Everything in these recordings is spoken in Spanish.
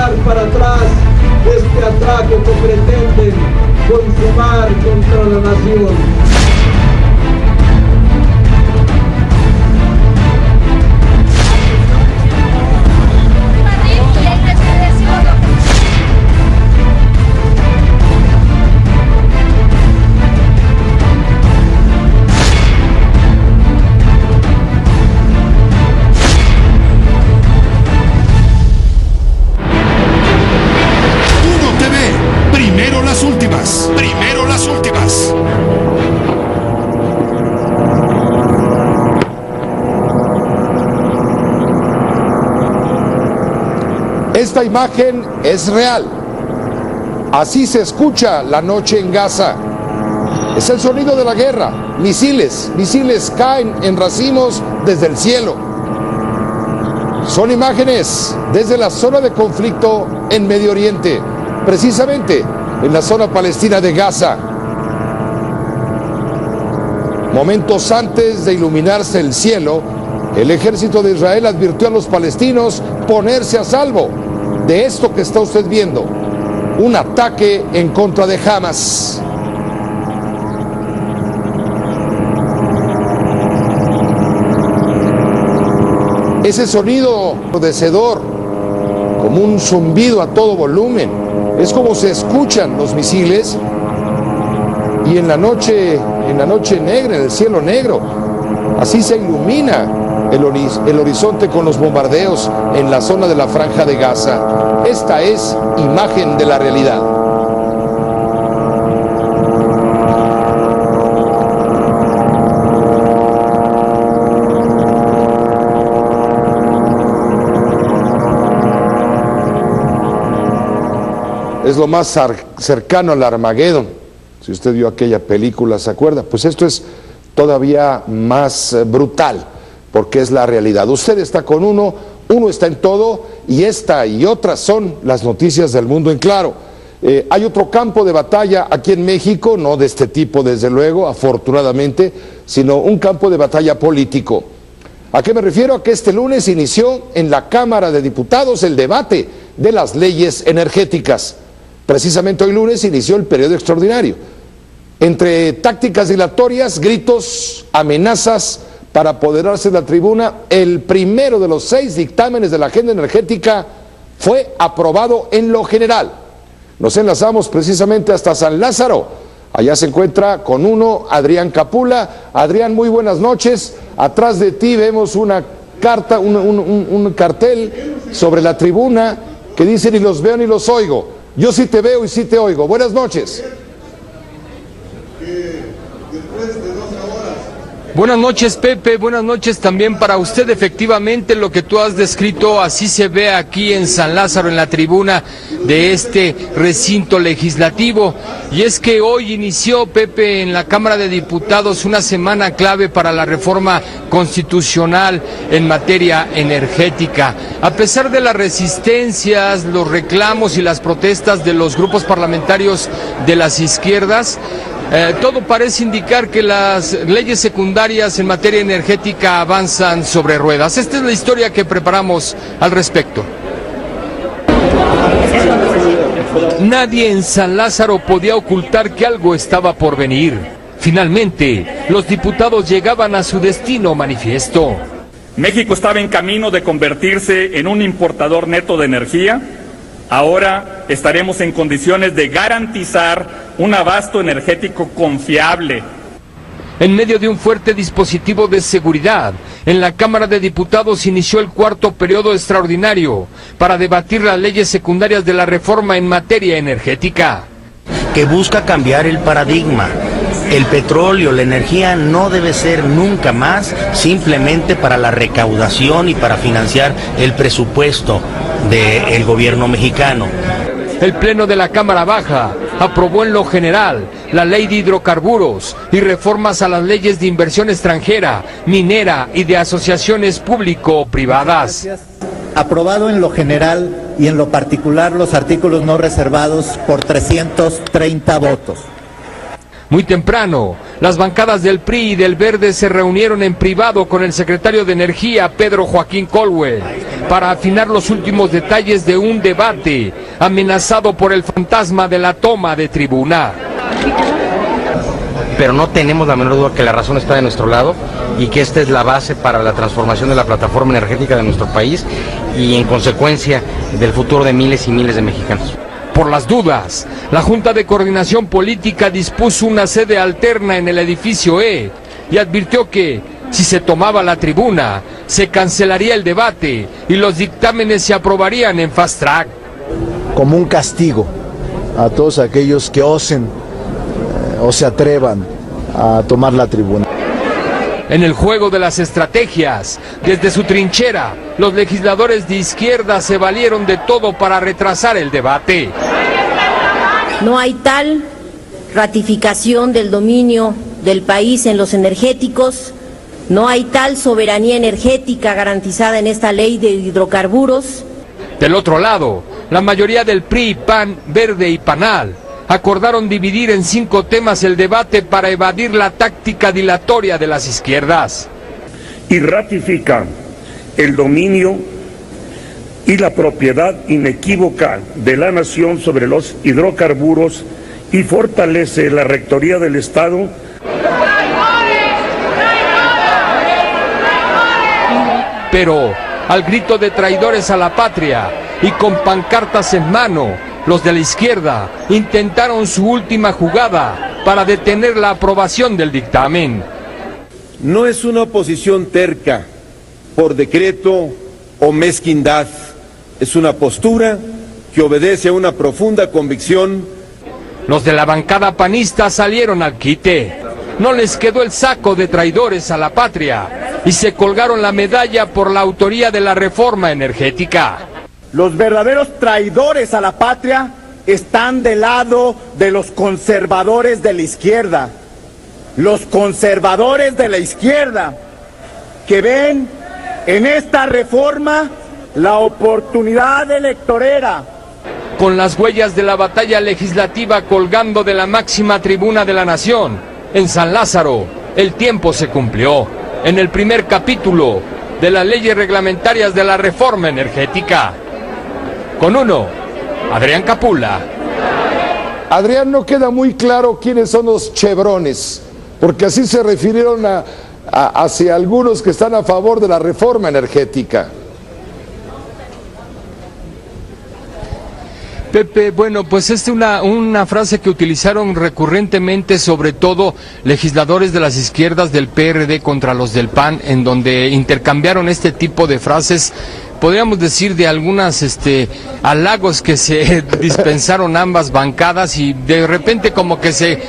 echar para atrás este ataque que pretenden consumar contra la nación. Primero las últimas. Esta imagen es real. Así se escucha la noche en Gaza. Es el sonido de la guerra. Misiles caen en racimos desde el cielo. Son imágenes desde la zona de conflicto en Medio Oriente, precisamente en la zona palestina de Gaza. Momentos antes de iluminarse el cielo, el ejército de Israel advirtió a los palestinos ponerse a salvo de esto que está usted viendo, un ataque en contra de Hamas. Ese sonido ensordecedor, como un zumbido a todo volumen, es como se escuchan los misiles, y en la noche negra, en el cielo negro, así se ilumina el horizonte con los bombardeos en la zona de la Franja de Gaza. Esta es imagen de la realidad. Es lo más cercano al Armagedón. Si usted vio aquella película, ¿se acuerda? Pues esto es todavía más brutal, porque es la realidad. Usted está con uno está en todo, y esta y otras son las noticias del mundo en claro. Hay otro campo de batalla aquí en México, no de este tipo desde luego, afortunadamente, sino un campo de batalla político. ¿A qué me refiero? A que este lunes inició en la Cámara de Diputados el debate de las leyes energéticas. Precisamente hoy lunes inició el periodo extraordinario. Entre tácticas dilatorias, gritos, amenazas para apoderarse de la tribuna, el primero de los 6 dictámenes de la agenda energética fue aprobado en lo general. Nos enlazamos precisamente hasta San Lázaro. Allá se encuentra con uno Adrián Capula. Adrián, muy buenas noches. Atrás de ti vemos una carta, un cartel sobre la tribuna que dice: ni los veo ni los oigo. Yo sí te veo y sí te oigo. Buenas noches. Buenas noches, Pepe, buenas noches también para usted. Efectivamente, lo que tú has descrito, así se ve aquí en San Lázaro, en la tribuna de este recinto legislativo. Y es que hoy inició, Pepe, en la Cámara de Diputados una semana clave para la reforma constitucional en materia energética. A pesar de las resistencias, los reclamos y las protestas de los grupos parlamentarios de las izquierdas, todo parece indicar que las leyes secundarias en materia energética avanzan sobre ruedas. Esta es la historia que preparamos al respecto. Nadie en San Lázaro podía ocultar que algo estaba por venir. Finalmente, los diputados llegaban a su destino manifiesto. México estaba en camino de convertirse en un importador neto de energía. Ahora estaremos en condiciones de garantizar un abasto energético confiable. En medio de un fuerte dispositivo de seguridad, en la Cámara de Diputados inició el cuarto periodo extraordinario para debatir las leyes secundarias de la reforma en materia energética, que busca cambiar el paradigma. El petróleo, la energía no debe ser nunca más simplemente para la recaudación y para financiar el presupuesto del gobierno mexicano. El Pleno de la Cámara Baja aprobó en lo general la Ley de Hidrocarburos y reformas a las leyes de inversión extranjera, minera y de asociaciones público-privadas. Aprobado en lo general y en lo particular los artículos no reservados por 330 votos. Muy temprano, las bancadas del PRI y del Verde se reunieron en privado con el secretario de Energía, Pedro Joaquín Colwell. para afinar los últimos detalles de un debate amenazado por el fantasma de la toma de tribuna. Pero no tenemos la menor duda que la razón está de nuestro lado y que esta es la base para la transformación de la plataforma energética de nuestro país y en consecuencia del futuro de miles y miles de mexicanos. Por las dudas, la Junta de Coordinación Política dispuso una sede alterna en el edificio E y advirtió que, si se tomaba la tribuna, se cancelaría el debate y los dictámenes se aprobarían en fast track. Como un castigo a todos aquellos que osen o se atrevan a tomar la tribuna. En el juego de las estrategias, desde su trinchera, los legisladores de izquierda se valieron de todo para retrasar el debate. No hay tal ratificación del dominio del país en los energéticos, no hay tal soberanía energética garantizada en esta ley de hidrocarburos. Del otro lado, la mayoría del PRI, PAN, Verde y PANAL acordaron dividir en 5 temas el debate para evadir la táctica dilatoria de las izquierdas. Y ratifica el dominio y la propiedad inequívoca de la nación sobre los hidrocarburos y fortalece la rectoría del Estado. Pero, al grito de traidores a la patria y con pancartas en mano, los de la izquierda intentaron su última jugada para detener la aprobación del dictamen. No es una oposición terca, por decreto o mezquindad. Es una postura que obedece a una profunda convicción. Los de la bancada panista salieron al quite. No les quedó el saco de traidores a la patria y se colgaron la medalla por la autoría de la reforma energética. Los verdaderos traidores a la patria están del lado de los conservadores de la izquierda. Los conservadores de la izquierda que ven en esta reforma la oportunidad electorera. Con las huellas de la batalla legislativa colgando de la máxima tribuna de la nación, en San Lázaro, el tiempo se cumplió. En el primer capítulo de las leyes reglamentarias de la reforma energética. Con uno, Adrián Capula. Adrián, no queda muy claro quiénes son los chevrones, porque así se refirieron hacia algunos que están a favor de la reforma energética. Pepe, bueno, pues es una frase que utilizaron recurrentemente, sobre todo legisladores de las izquierdas del PRD contra los del PAN, en donde intercambiaron este tipo de frases, podríamos decir de algunas halagos que se dispensaron ambas bancadas, y de repente como que se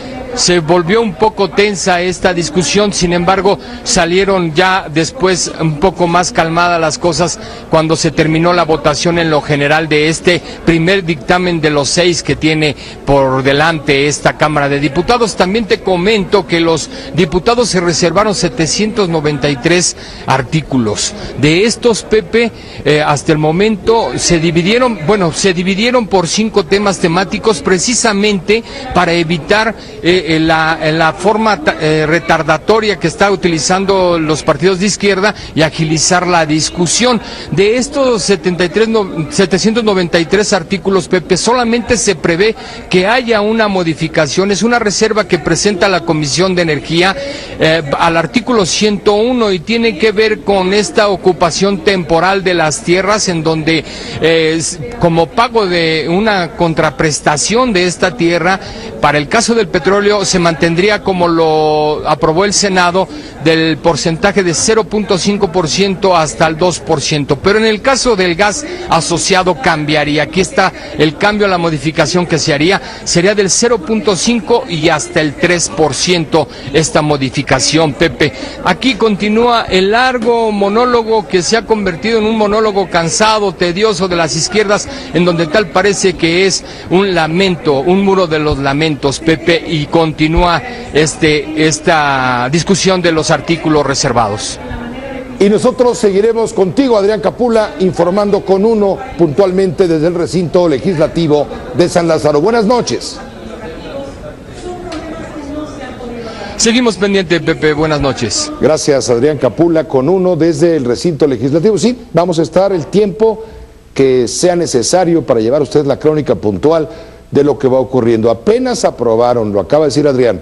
volvió un poco tensa esta discusión. Sin embargo, salieron ya después un poco más calmadas las cosas cuando se terminó la votación en lo general de este primer dictamen de los 6 que tiene por delante esta Cámara de Diputados. También te comento que los diputados se reservaron 793 artículos. De estos, Pepe, hasta el momento se dividieron por 5 temas temáticos, precisamente para evitar la forma retardatoria que está utilizando los partidos de izquierda y agilizar la discusión. De estos 793 artículos, Pepe, solamente se prevé que haya una modificación, es una reserva que presenta la Comisión de Energía al artículo 101, y tiene que ver con esta ocupación temporal de las tierras, en donde como pago de una contraprestación de esta tierra, para el caso del petróleo se mantendría como lo aprobó el Senado, del porcentaje de 0.5% hasta el 2%, pero en el caso del gas asociado cambiaría. Aquí está el cambio, la modificación que se haría, sería del 0.5 y hasta el 3% esta modificación, Pepe. Aquí continúa el largo monólogo que se ha convertido en un monólogo cansado, tedioso de las izquierdas, en donde tal parece que es un lamento, un muro de los lamentos, Pepe, y continúa esta discusión de los artículos reservados. Y nosotros seguiremos contigo, Adrián Capula, informando con uno puntualmente desde el recinto legislativo de San Lázaro. Buenas noches. Seguimos pendiente, Pepe, buenas noches. Gracias, Adrián Capula, con uno desde el recinto legislativo. Sí, vamos a estar el tiempo que sea necesario para llevar a usted la crónica puntual de lo que va ocurriendo. Apenas aprobaron, lo acaba de decir Adrián,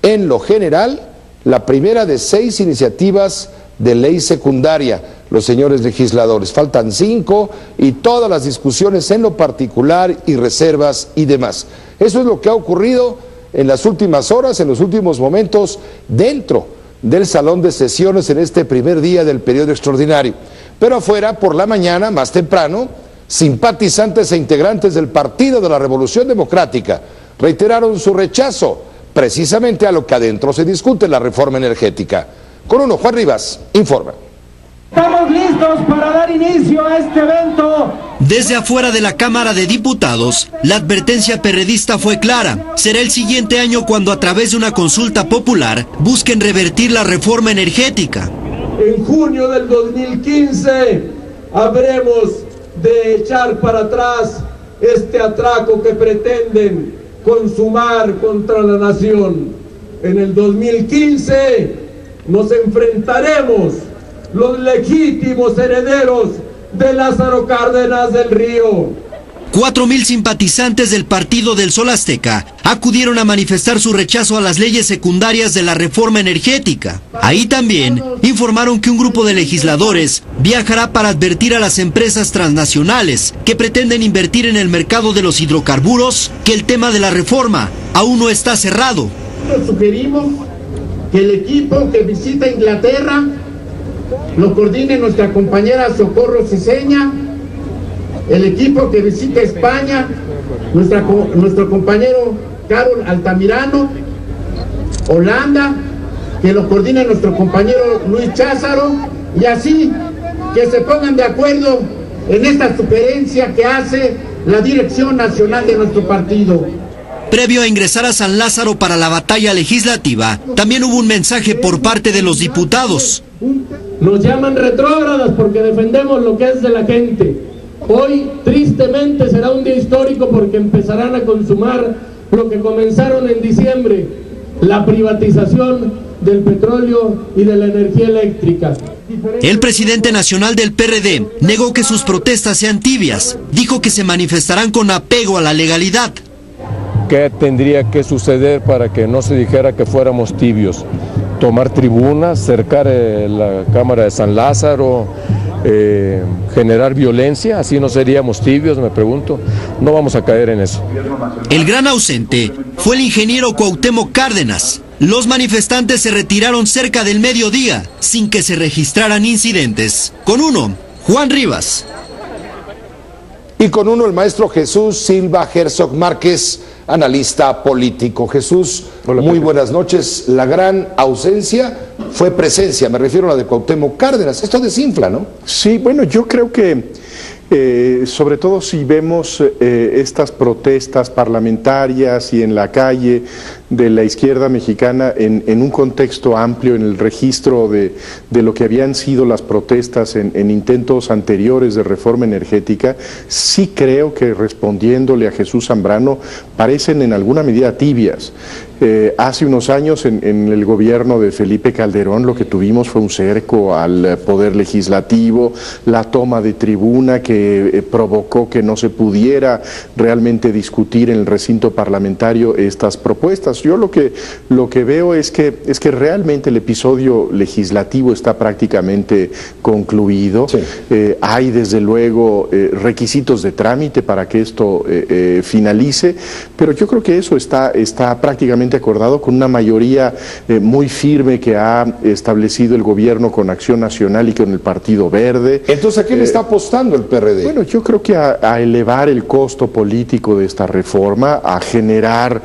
en lo general, la primera de 6 iniciativas de ley secundaria, los señores legisladores. Faltan 5 y todas las discusiones en lo particular y reservas y demás. Eso es lo que ha ocurrido en las últimas horas, en los últimos momentos, dentro del salón de sesiones en este primer día del periodo extraordinario. Pero afuera, por la mañana, más temprano, simpatizantes e integrantes del Partido de la Revolución Democrática reiteraron su rechazo precisamente a lo que adentro se discute, la reforma energética. Con uno, Juan Rivas informa. Estamos listos para dar inicio a este evento. Desde afuera de la Cámara de Diputados, la advertencia perredista fue clara. Será el siguiente año cuando a través de una consulta popular busquen revertir la reforma energética. En junio del 2015 habremos de echar para atrás este atraco que pretenden consumar contra la nación. En el 2015 nos enfrentaremos los legítimos herederos de Lázaro Cárdenas del Río. 4,000 simpatizantes del Partido del Sol Azteca acudieron a manifestar su rechazo a las leyes secundarias de la reforma energética. Ahí también informaron que un grupo de legisladores viajará para advertir a las empresas transnacionales que pretenden invertir en el mercado de los hidrocarburos que el tema de la reforma aún no está cerrado. Nos sugerimos que el equipo que visita Inglaterra lo coordine nuestra compañera Socorro Ceseña, el equipo que visite España, nuestro compañero Carol Altamirano, Holanda, que lo coordine nuestro compañero Luis Cházaro, y así que se pongan de acuerdo en esta sugerencia que hace la dirección nacional de nuestro partido. Previo a ingresar a San Lázaro para la batalla legislativa, también hubo un mensaje por parte de los diputados. Nos llaman retrógradas porque defendemos lo que es de la gente. Hoy, tristemente, será un día histórico porque empezarán a consumar lo que comenzaron en diciembre, la privatización del petróleo y de la energía eléctrica. El presidente nacional del PRD negó que sus protestas sean tibias. Dijo que se manifestarán con apego a la legalidad. ¿Qué tendría que suceder para que no se dijera que fuéramos tibios? Tomar tribunas, cercar la Cámara de San Lázaro, generar violencia, así no seríamos tibios, me pregunto. No vamos a caer en eso. El gran ausente fue el ingeniero Cuauhtémoc Cárdenas. Los manifestantes se retiraron cerca del mediodía, sin que se registraran incidentes. Con uno, Juan Rivas. Y con uno, el maestro Jesús Silva Herzog Márquez, analista político. Jesús, hola, muy buenas noches. La gran ausencia fue presencia, me refiero a la de Cuauhtémoc Cárdenas. Esto desinfla, ¿no? Sí, bueno, yo creo que sobre todo si vemos estas protestas parlamentarias y en la calle de la izquierda mexicana en un contexto amplio, en el registro de lo que habían sido las protestas en intentos anteriores de reforma energética, sí creo que respondiéndole a Jesús Zambrano parecen en alguna medida tibias. Hace unos años en el gobierno de Felipe Calderón lo que tuvimos fue un cerco al poder legislativo, la toma de tribuna que provocó que no se pudiera realmente discutir en el recinto parlamentario estas propuestas. Yo lo que veo es que realmente el episodio legislativo está prácticamente concluido. Sí. Hay desde luego requisitos de trámite para que esto finalice, pero yo creo que eso está prácticamente acordado con una mayoría muy firme que ha establecido el gobierno con Acción Nacional y con el Partido Verde. Entonces, ¿a qué le está apostando el PRD? Bueno, yo creo que a elevar el costo político de esta reforma, a generar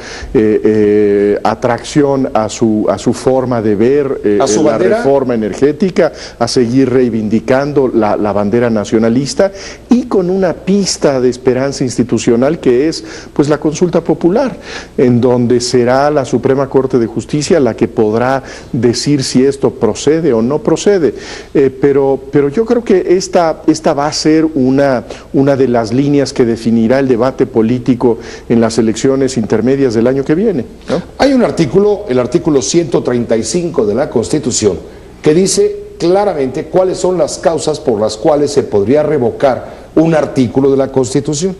atracción a su forma de ver la reforma energética, a seguir reivindicando la bandera nacionalista y con una pista de esperanza institucional que es pues la consulta popular, en donde será la Suprema Corte de Justicia la que podrá decir si esto procede o no procede, pero yo creo que esta va a ser una de las líneas que definirá el debate político en las elecciones intermedias del año que viene. ¿no? Hay un artículo, el artículo 135 de la Constitución, que dice claramente cuáles son las causas por las cuales se podría revocar un artículo de la Constitución.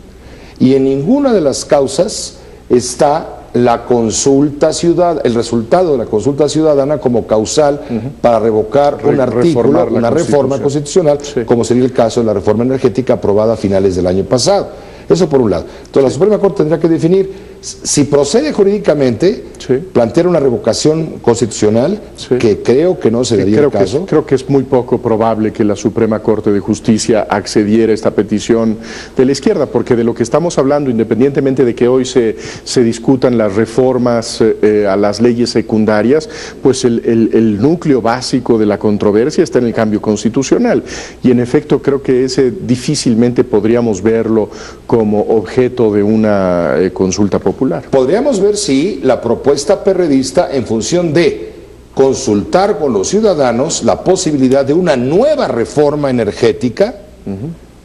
Y en ninguna de las causas está la consulta ciudadana, el resultado de la consulta ciudadana como causal para revocar un artículo, una reforma constitucional, como sería el caso de la reforma energética aprobada a finales del año pasado. Eso por un lado. Entonces la Suprema Corte tendrá que definir si procede jurídicamente, plantear una revocación constitucional, que creo que no se daría el caso. Creo que es muy poco probable que la Suprema Corte de Justicia accediera a esta petición de la izquierda, porque de lo que estamos hablando, independientemente de que hoy se discutan las reformas a las leyes secundarias, pues el núcleo básico de la controversia está en el cambio constitucional. Y en efecto creo que ese difícilmente podríamos verlo como objeto de una consulta popular. Podríamos ver si la propuesta perredista, en función de consultar con los ciudadanos la posibilidad de una nueva reforma energética,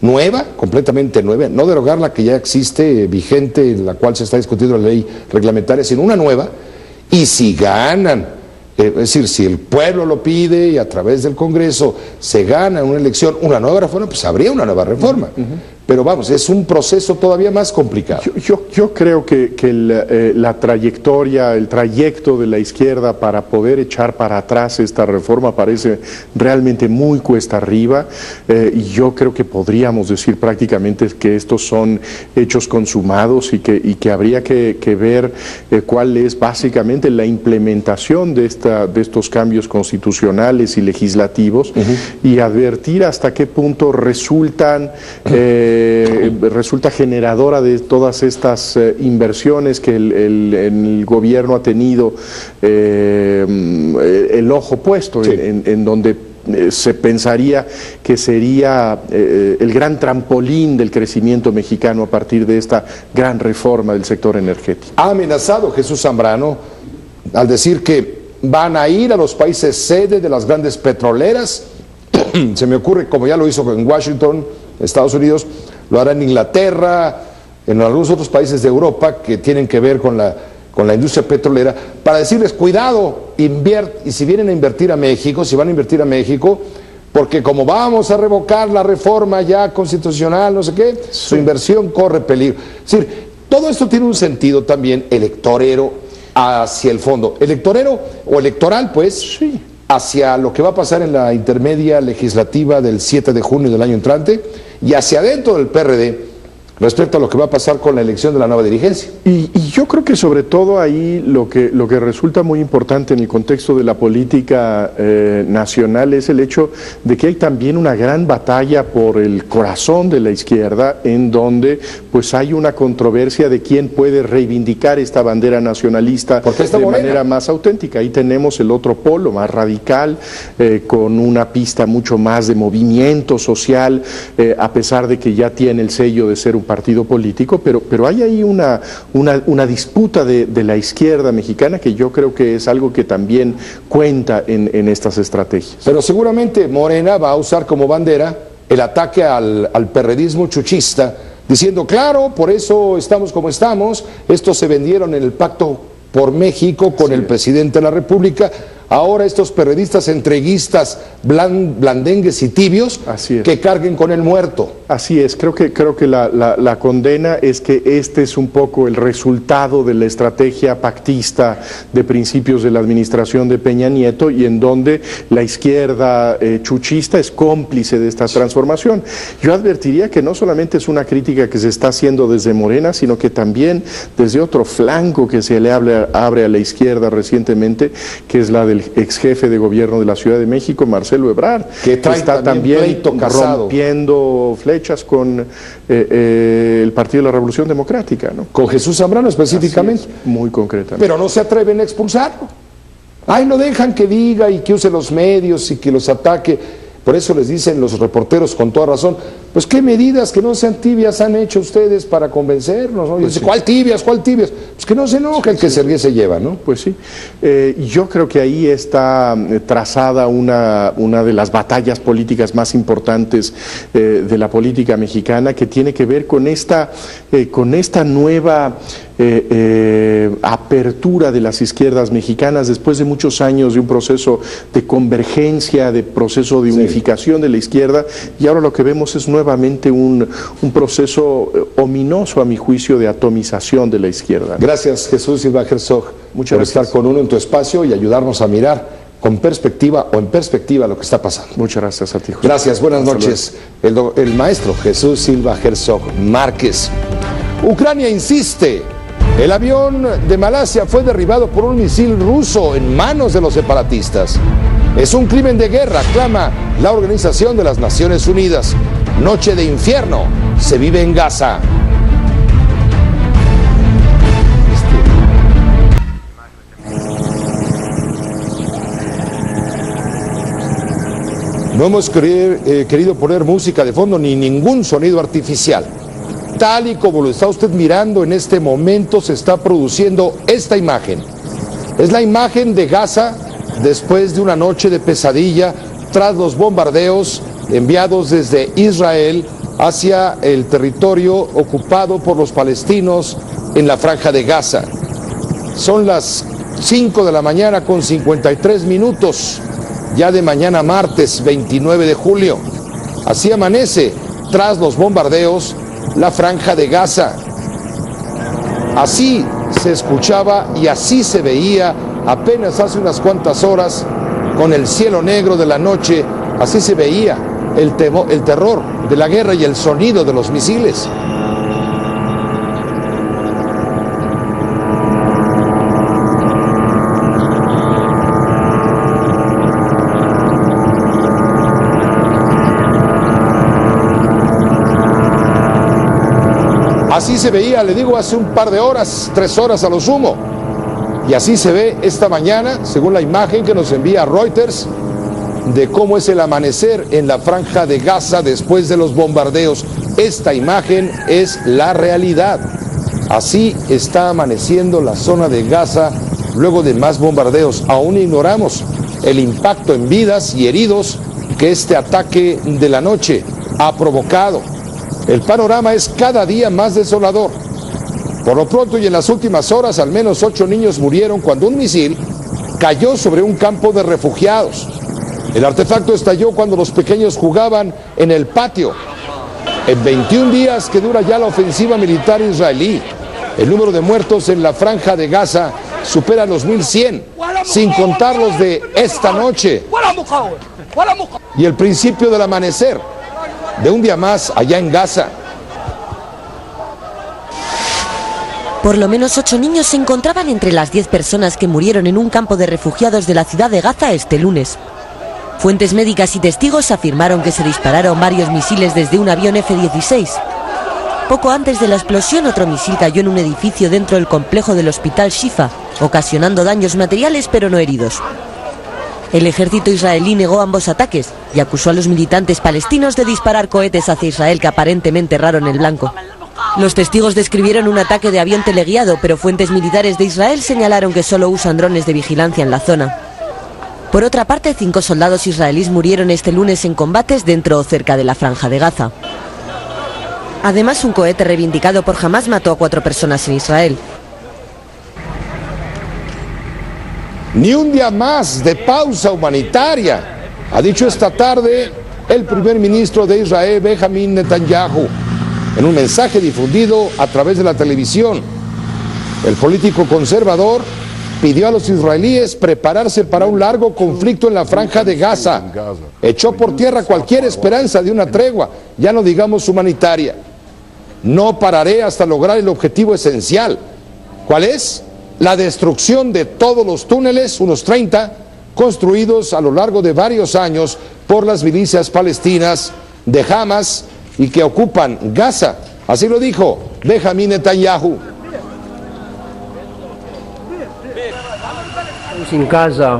nueva, completamente nueva, no derogar la que ya existe, vigente, en la cual se está discutiendo la ley reglamentaria, sino una nueva, y si ganan, es decir, si el pueblo lo pide y a través del Congreso se gana una elección, una nueva reforma, pues habría una nueva reforma. Pero vamos, es un proceso todavía más complicado. Yo creo que la trayectoria, el trayecto de la izquierda para poder echar para atrás esta reforma parece realmente muy cuesta arriba, y yo creo que podríamos decir prácticamente que estos son hechos consumados y que habría que ver cuál es básicamente la implementación de estos cambios constitucionales y legislativos, y advertir hasta qué punto resulta generadora de todas estas inversiones que el gobierno ha tenido el ojo puesto, en donde se pensaría que sería el gran trampolín del crecimiento mexicano a partir de esta gran reforma del sector energético. Ha amenazado Jesús Zambrano al decir que van a ir a los países sede de las grandes petroleras. Se me ocurre, como ya lo hizo en Washington, Estados Unidos, lo hará en Inglaterra, en algunos otros países de Europa que tienen que ver con la industria petrolera, para decirles, cuidado, y si vienen a invertir a México, si van a invertir a México, porque como vamos a revocar la reforma ya constitucional, no sé qué, su inversión corre peligro. Es decir, todo esto tiene un sentido también electorero hacia el fondo. Electorero o electoral, pues, hacia lo que va a pasar en la intermedia legislativa del 7 de junio del año entrante, y hacia adentro del PRD respecto a lo que va a pasar con la elección de la nueva dirigencia. Y yo creo que sobre todo ahí lo que resulta muy importante en el contexto de la política nacional es el hecho de que hay también una gran batalla por el corazón de la izquierda, en donde pues hay una controversia de quién puede reivindicar esta bandera nacionalista de manera más auténtica. Ahí tenemos el otro polo más radical, con una pista mucho más de movimiento social, a pesar de que ya tiene el sello de ser un partido político, pero hay ahí una disputa de la izquierda mexicana que yo creo que es algo que también cuenta en estas estrategias. Pero seguramente Morena va a usar como bandera el ataque al perredismo chuchista, diciendo, claro, por eso estamos como estamos, estos se vendieron en el Pacto por México con el presidente de la República. Ahora estos perredistas entreguistas, blandengues y tibios, que carguen con el muerto. Así es, creo que la condena es que este es un poco el resultado de la estrategia pactista de principios de la administración de Peña Nieto, y en donde la izquierda chuchista es cómplice de esta transformación. Yo advertiría que no solamente es una crítica que se está haciendo desde Morena, sino que también desde otro flanco que se le abre a la izquierda recientemente, que es la del ex jefe de gobierno de la Ciudad de México, Marcelo Ebrard, que está también rompiendo flechas con el Partido de la Revolución Democrática, ¿no? Con Jesús Zambrano específicamente. Muy concretamente. Pero no se atreven a expulsarlo. Ahí lo dejan que diga y que use los medios y que los ataque. Por eso les dicen los reporteros con toda razón, pues qué medidas que no sean tibias han hecho ustedes para convencernos, ¿no? Y dice, ¿cuál tibias? Pues que no se enoja, el que se ríe se lleva, ¿no? Pues sí. Yo creo que ahí está trazada una de las batallas políticas más importantes de la política mexicana, que tiene que ver con esta nueva apertura de las izquierdas mexicanas después de muchos años de un proceso de convergencia, de proceso de unificación de la izquierda, y ahora lo que vemos es nuevamente un proceso ominoso, a mi juicio, de atomización de la izquierda. Gracias, Jesús Silva Herzog, por estar con uno en tu espacio y ayudarnos a mirar con perspectiva o en perspectiva lo que está pasando. Muchas gracias a ti, José. Gracias, buenas noches. El maestro Jesús Silva Herzog Márquez. Ucrania insiste. El avión de Malasia fue derribado por un misil ruso en manos de los separatistas. Es un crimen de guerra, clama la Organización de las Naciones Unidas. Noche de infierno se vive en Gaza. No hemos querido poner música de fondo ni ningún sonido artificial. Tal y como lo está usted mirando en este momento, se está produciendo esta imagen. Es la imagen de Gaza después de una noche de pesadilla tras los bombardeos enviados desde Israel hacia el territorio ocupado por los palestinos en la Franja de Gaza. Son las 5 de la mañana con 53 minutos, ya de mañana martes 29 de julio. Así amanece tras los bombardeos la Franja de Gaza. Así se escuchaba y así se veía apenas hace unas cuantas horas, con el cielo negro de la noche. Así se veía el terror de la guerra y el sonido de los misiles. Así se veía, le digo, hace un par de horas, 3 horas a lo sumo. Y así se ve esta mañana, según la imagen que nos envía Reuters, de cómo es el amanecer en la Franja de Gaza después de los bombardeos. Esta imagen es la realidad. Así está amaneciendo la zona de Gaza luego de más bombardeos. Aún ignoramos el impacto en vidas y heridos que este ataque de la noche ha provocado. El panorama es cada día más desolador. Por lo pronto y en las últimas horas, al menos 8 niños murieron cuando un misil cayó sobre un campo de refugiados. El artefacto estalló cuando los pequeños jugaban en el patio. En 21 días que dura ya la ofensiva militar israelí, el número de muertos en la Franja de Gaza supera los 1.100, sin contar los de esta noche y el principio del amanecer de un día más allá en Gaza. Por lo menos 8 niños se encontraban entre las 10 personas que murieron en un campo de refugiados de la ciudad de Gaza este lunes. Fuentes médicas y testigos afirmaron que se dispararon varios misiles desde un avión F-16. Poco antes de la explosión, otro misil cayó en un edificio dentro del complejo del hospital Shifa, ocasionando daños materiales pero no heridos. El ejército israelí negó ambos ataques y acusó a los militantes palestinos de disparar cohetes hacia Israel que aparentemente erraron el blanco. Los testigos describieron un ataque de avión teleguiado, pero fuentes militares de Israel señalaron que solo usan drones de vigilancia en la zona. Por otra parte, 5 soldados israelíes murieron este lunes en combates dentro o cerca de la Franja de Gaza. Además, un cohete reivindicado por Hamás mató a 4 personas en Israel. Ni un día más de pausa humanitaria, ha dicho esta tarde el primer ministro de Israel, Benjamín Netanyahu, en un mensaje difundido a través de la televisión. El político conservador pidió a los israelíes prepararse para un largo conflicto en la Franja de Gaza. Echó por tierra cualquier esperanza de una tregua, ya no digamos humanitaria. No pararé hasta lograr el objetivo esencial. ¿Cuál es? La destrucción de todos los túneles, unos 30, construidos a lo largo de varios años por las milicias palestinas de Hamas y que ocupan Gaza. Así lo dijo Benjamín Netanyahu.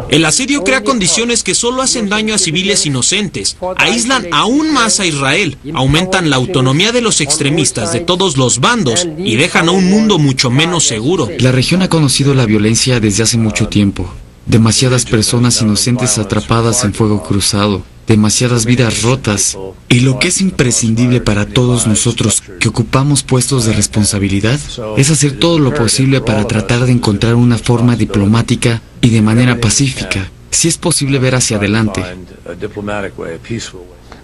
El asedio crea condiciones que solo hacen daño a civiles inocentes, aíslan aún más a Israel, aumentan la autonomía de los extremistas de todos los bandos y dejan a un mundo mucho menos seguro. La región ha conocido la violencia desde hace mucho tiempo. demasiadas personas inocentes atrapadas en fuego cruzado, demasiadas vidas rotas. Y lo que es imprescindible para todos nosotros que ocupamos puestos de responsabilidad es hacer todo lo posible para tratar de encontrar una forma diplomática y de manera pacífica, si es posible ver hacia adelante.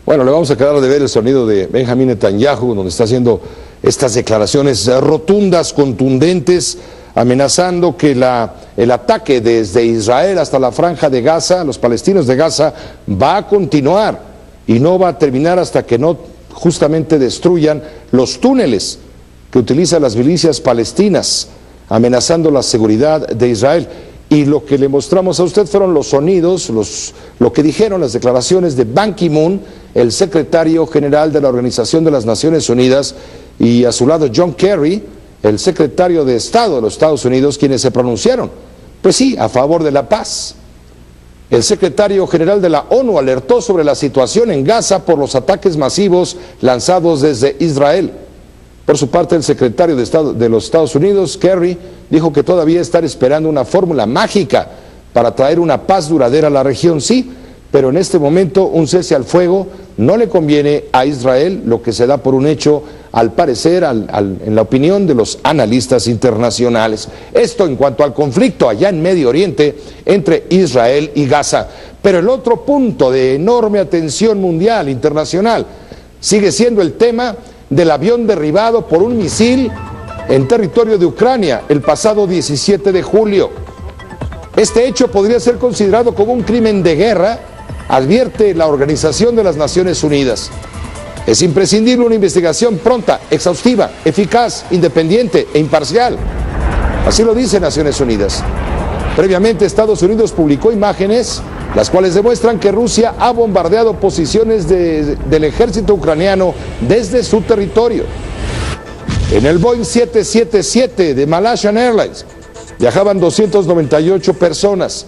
Bueno, le vamos a quedar de ver el sonido de Benjamín Netanyahu, donde está haciendo estas declaraciones rotundas, contundentes, amenazando que el ataque desde Israel hasta la franja de Gaza, los palestinos de Gaza, va a continuar y no va a terminar hasta que no justamente destruyan los túneles que utilizan las milicias palestinas, amenazando la seguridad de Israel. Y lo que le mostramos a usted fueron los sonidos, lo que dijeron las declaraciones de Ban Ki-moon, el secretario general de la Organización de las Naciones Unidas, y a su lado John Kerry, el secretario de Estado de los Estados Unidos, quienes se pronunciaron, pues sí, a favor de la paz. El secretario general de la ONU alertó sobre la situación en Gaza por los ataques masivos lanzados desde Israel. Por su parte, el secretario de Estado de los Estados Unidos, Kerry, dijo que todavía están esperando una fórmula mágica para traer una paz duradera a la región, sí, pero en este momento un cese al fuego no le conviene a Israel, lo que se da por un hecho, al parecer, en la opinión de los analistas internacionales. Esto en cuanto al conflicto allá en Medio Oriente entre Israel y Gaza. Pero el otro punto de enorme atención mundial, internacional, sigue siendo el tema del avión derribado por un misil en territorio de Ucrania el pasado 17 de julio. Este hecho podría ser considerado como un crimen de guerra, advierte la Organización de las Naciones Unidas. Es imprescindible una investigación pronta, exhaustiva, eficaz, independiente e imparcial. Así lo dice Naciones Unidas. Previamente, Estados Unidos publicó imágenes, las cuales demuestran que Rusia ha bombardeado posiciones del ejército ucraniano desde su territorio. En el Boeing 777 de Malaysian Airlines viajaban 298 personas,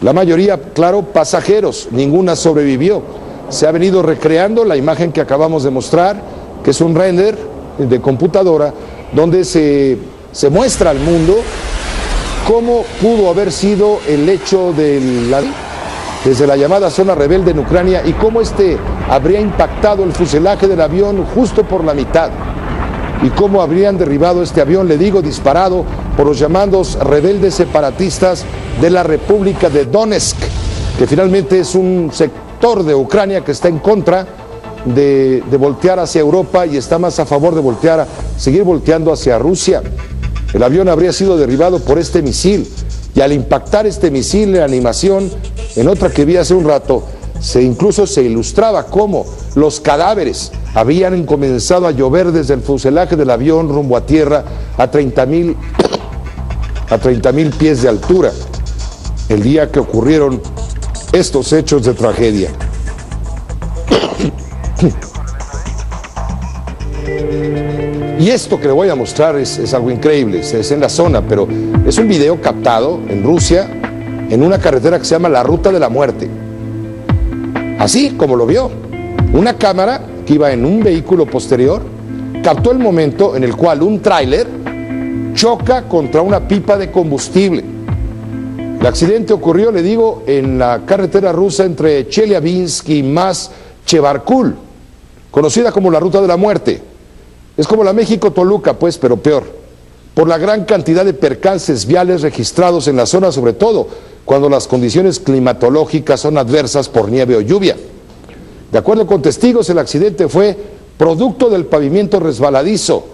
la mayoría, claro, pasajeros, ninguna sobrevivió. Se ha venido recreando la imagen que acabamos de mostrar, que es un render de computadora, donde se muestra al mundo cómo pudo haber sido el hecho desde la llamada zona rebelde en Ucrania y cómo habría impactado el fuselaje del avión justo por la mitad. Y cómo habrían derribado este avión, le digo, disparado por los llamados rebeldes separatistas de la República de Donetsk, que finalmente es un sector de Ucrania que está en contra de voltear hacia Europa y está más a favor de seguir volteando hacia Rusia. El avión habría sido derribado por este misil, y al impactar este misil, en animación, en otra que vi hace un rato, incluso se ilustraba cómo los cadáveres habían comenzado a llover desde el fuselaje del avión rumbo a tierra a 30,000 pies de altura, el día que ocurrieron estos hechos de tragedia. Y esto que le voy a mostrar es algo increíble, es en la zona, pero es un video captado en Rusia, en una carretera que se llama la Ruta de la Muerte. Así como lo vio, una cámara que iba en un vehículo posterior captó el momento en el cual un tráiler choca contra una pipa de combustible. El accidente ocurrió, le digo, en la carretera rusa entre Chelyabinsk y Mas-Chebarkul, conocida como la Ruta de la Muerte. Es como la México-Toluca, pues, pero peor, por la gran cantidad de percances viales registrados en la zona, sobre todo cuando las condiciones climatológicas son adversas por nieve o lluvia. De acuerdo con testigos, el accidente fue producto del pavimento resbaladizo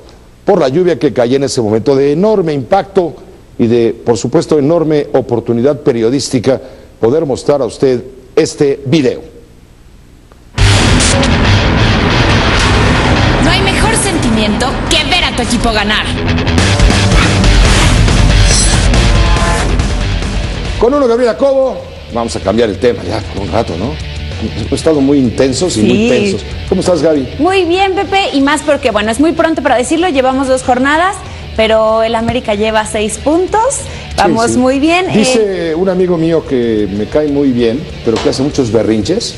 por la lluvia que caía en ese momento, de enorme impacto y de, por supuesto, enorme oportunidad periodística poder mostrar a usted este video. No hay mejor sentimiento que ver a tu equipo ganar. Con uno, Gabriela Cobo, vamos a cambiar el tema ya por un rato, ¿no? Hemos estado muy intensos y muy tensos. ¿Cómo estás, Gaby? Muy bien, Pepe, y más porque, bueno, es muy pronto para decirlo, llevamos 2 jornadas, pero el América lleva 6 puntos, vamos muy bien. Dice un amigo mío que me cae muy bien, pero que hace muchos berrinches.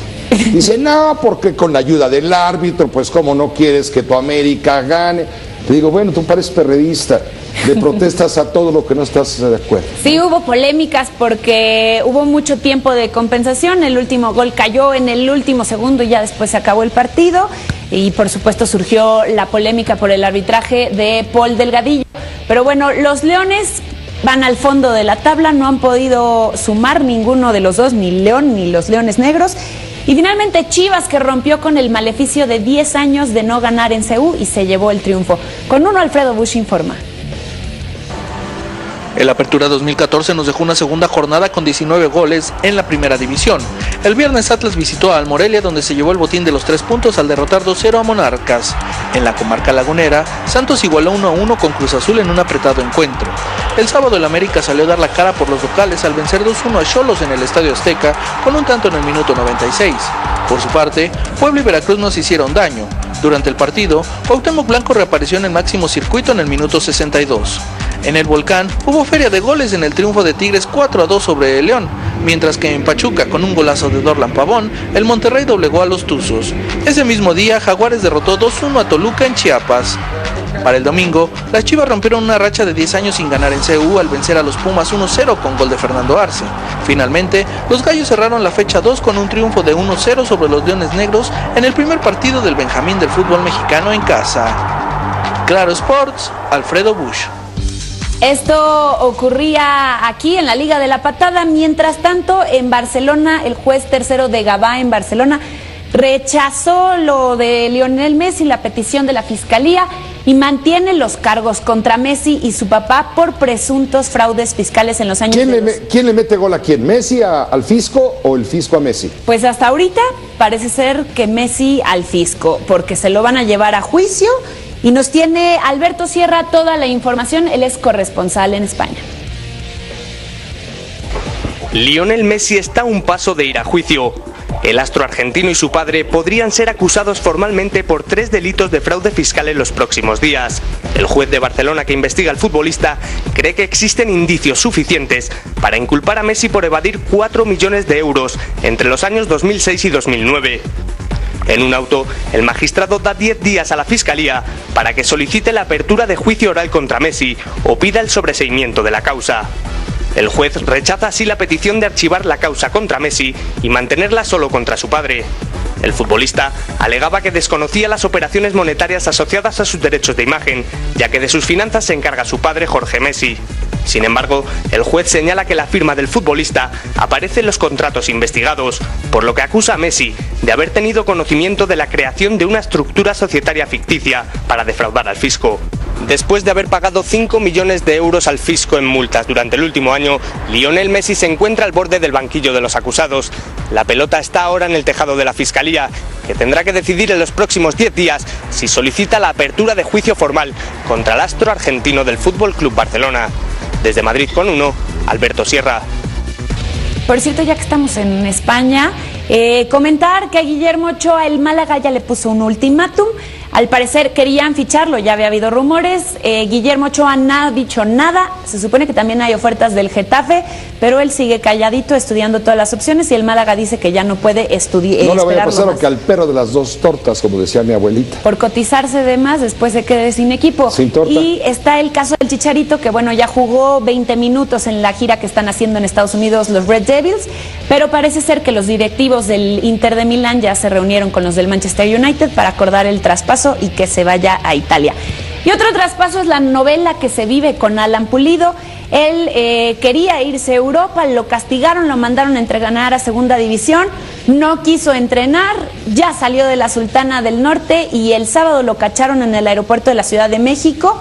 Dice, no, porque con la ayuda del árbitro, pues cómo no quieres que tu América gane. Te digo, bueno, tú pareces perredista. de protestas a todo lo que no estás de acuerdo. Sí, hubo polémicas porque hubo mucho tiempo de compensación, el último gol cayó en el último segundo y ya después se acabó el partido y por supuesto surgió la polémica por el arbitraje de Paul Delgadillo. Pero bueno, los Leones van al fondo de la tabla, no han podido sumar ninguno de los dos, ni León ni los Leones Negros. Y finalmente Chivas, que rompió con el maleficio de 10 años de no ganar en CU y se llevó el triunfo. Con uno, Alfredo Busch informa. El Apertura 2014 nos dejó una segunda jornada con 19 goles en la primera división. El viernes Atlas visitó al Morelia, donde se llevó el botín de los 3 puntos al derrotar 2-0 a Monarcas. En la comarca lagunera, Santos igualó 1-1 con Cruz Azul en un apretado encuentro. El sábado el América salió a dar la cara por los locales al vencer 2-1 a Xolos en el Estadio Azteca con un tanto en el minuto 96. Por su parte, Puebla y Veracruz no se hicieron daño. Durante el partido, Cuauhtémoc Blanco reapareció en el máximo circuito en el minuto 62. En el Volcán hubo feria de goles en el triunfo de Tigres 4-2 sobre el León, mientras que en Pachuca, con un golazo de Dorlan Pavón, el Monterrey doblegó a los Tuzos. Ese mismo día, Jaguares derrotó 2-1 a Toluca en Chiapas. Para el domingo, las Chivas rompieron una racha de 10 años sin ganar en CU al vencer a los Pumas 1-0 con gol de Fernando Arce. Finalmente, los Gallos cerraron la fecha 2 con un triunfo de 1-0 sobre los Leones Negros en el primer partido del Benjamín del fútbol mexicano en casa. Claro Sports, Alfredo Busch. Esto ocurría aquí en la Liga de la Patada. Mientras tanto, en Barcelona, el juez tercero de Gavà en Barcelona rechazó lo de Lionel Messi, la petición de la Fiscalía, y mantiene los cargos contra Messi y su papá por presuntos fraudes fiscales en los años. ¿Quién le mete gol a quién? ¿Messi al fisco o el fisco a Messi? Pues hasta ahorita parece ser que Messi al fisco, porque se lo van a llevar a juicio. Y nos tiene Alberto Sierra toda la información, él es corresponsal en España. Lionel Messi está a un paso de ir a juicio. El astro argentino y su padre podrían ser acusados formalmente por 3 delitos de fraude fiscal en los próximos días. El juez de Barcelona que investiga al futbolista cree que existen indicios suficientes para inculpar a Messi por evadir 4 millones de euros entre los años 2006 y 2009. En un auto, el magistrado da 10 días a la Fiscalía para que solicite la apertura de juicio oral contra Messi o pida el sobreseimiento de la causa. El juez rechaza así la petición de archivar la causa contra Messi y mantenerla solo contra su padre. El futbolista alegaba que desconocía las operaciones monetarias asociadas a sus derechos de imagen, ya que de sus finanzas se encarga su padre Jorge Messi. Sin embargo, el juez señala que la firma del futbolista aparece en los contratos investigados, por lo que acusa a Messi de haber tenido conocimiento de la creación de una estructura societaria ficticia para defraudar al fisco. Después de haber pagado 5 millones de euros al fisco en multas durante el último año, Lionel Messi se encuentra al borde del banquillo de los acusados. La pelota está ahora en el tejado de la Fiscalía, que tendrá que decidir en los próximos 10 días si solicita la apertura de juicio formal contra el astro argentino del Fútbol Club Barcelona. Desde Madrid con uno, Alberto Sierra. Por cierto, ya que estamos en España, comentar que a Guillermo Ochoa el Málaga ya le puso un ultimátum. Al parecer querían ficharlo, ya había habido rumores. Guillermo Ochoa no ha dicho nada. Se supone que también hay ofertas del Getafe, pero él sigue calladito estudiando todas las opciones y el Málaga dice que ya no puede estudiar. No le vaya a pasar lo que al perro de las 2 tortas, como decía mi abuelita. Por cotizarse de más, después se quede sin equipo. Sin torta. Y está el caso del Chicharito, que bueno, ya jugó 20 minutos en la gira que están haciendo en Estados Unidos los Red Devils, pero parece ser que los directivos del Inter de Milán ya se reunieron con los del Manchester United para acordar el traspaso y que se vaya a Italia. Y otro traspaso es la novela que se vive con Alan Pulido. Él quería irse a Europa, lo castigaron, lo mandaron a entrenar a segunda división, no quiso entrenar, ya salió de la Sultana del Norte y el sábado lo cacharon en el aeropuerto de la Ciudad de México